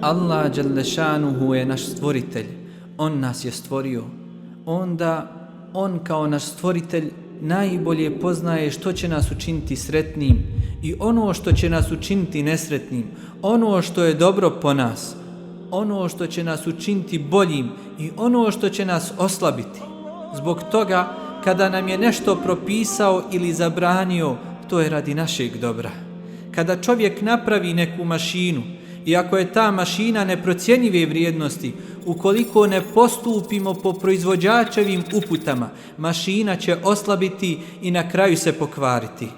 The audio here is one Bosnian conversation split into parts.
Allah Đalešanuhu je naš stvoritelj, on nas je stvorio, onda on kao naš stvoritelj najbolje poznaje što će nas učiniti sretnim i ono što će nas učiniti nesretnim, ono što je dobro po nas, ono što će nas učiniti boljim i ono što će nas oslabiti. Zbog toga, kada nam je nešto propisao ili zabranio, to je radi našeg dobra. Kada čovjek napravi neku mašinu, i ako je ta mašina neprocjenjive vrijednosti, ukoliko ne postupimo po proizvođačevim uputama, mašina će oslabiti i na kraju se pokvariti.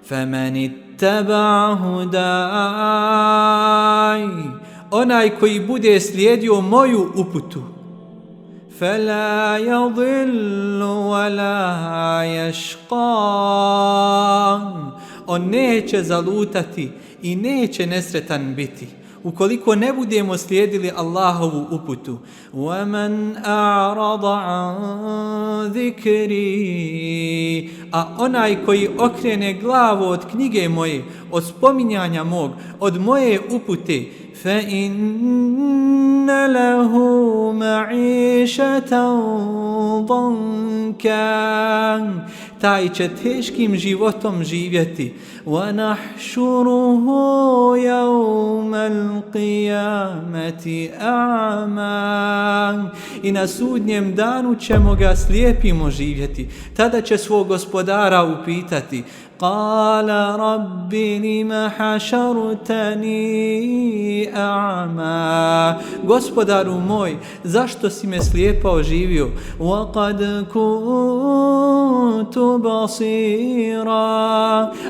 فَمَنِ اتَّبَعَ هُدَايَ, onaj koji bude slijedio moju uputu, فَلَا يَضِلُّ وَلَا يَشْقَى, on neće zalutati i neće nesretan biti ukoliko ne budemo slijedili Allahovu uputu. وَمَنْ أَعْرَضَ عَنْ ذِكْرِي, a onaj koji okrene glavu od knjige moje, od spominjanja mog, od moje upute, فَإِنَّ لَهُ مَعِيشَةً ضَنْكًا, taj će teškim životom živjeti. وَنَحْشُرُهُ يَوْمَ الْقِيَامَةِ أَعْمَى, i na sudnjem danu ćemo ga slijepimo živjeti. Tada će svog gospodara upitati: قَالَ رَبِّ لِمَ حَشَرْتَنِي أَعْمَى, gospodaru moj, zašto si me slijepo oživio? وَقَدْ كُنْتُ بَصِيرًا,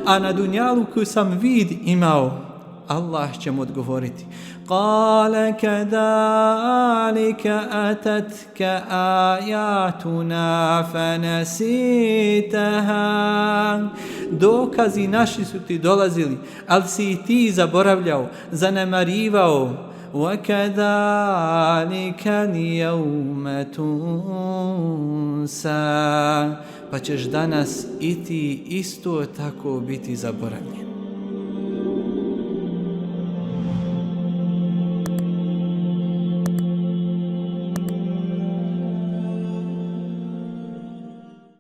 a na dunjaluku sam vid imao. Allah će mu odgovoriti: قَالَ كَذَلِكَ أَتَتْكَ آيَاتُنَا فَنَسِيتَهَا, dokazi naši su ti dolazili, ali si i ti zaboravljao, zanemarivao. وَكَذَلِكَ الْيَوْمَ تُنْسَى, pa ćeš danas i ti isto tako biti zaboravljen.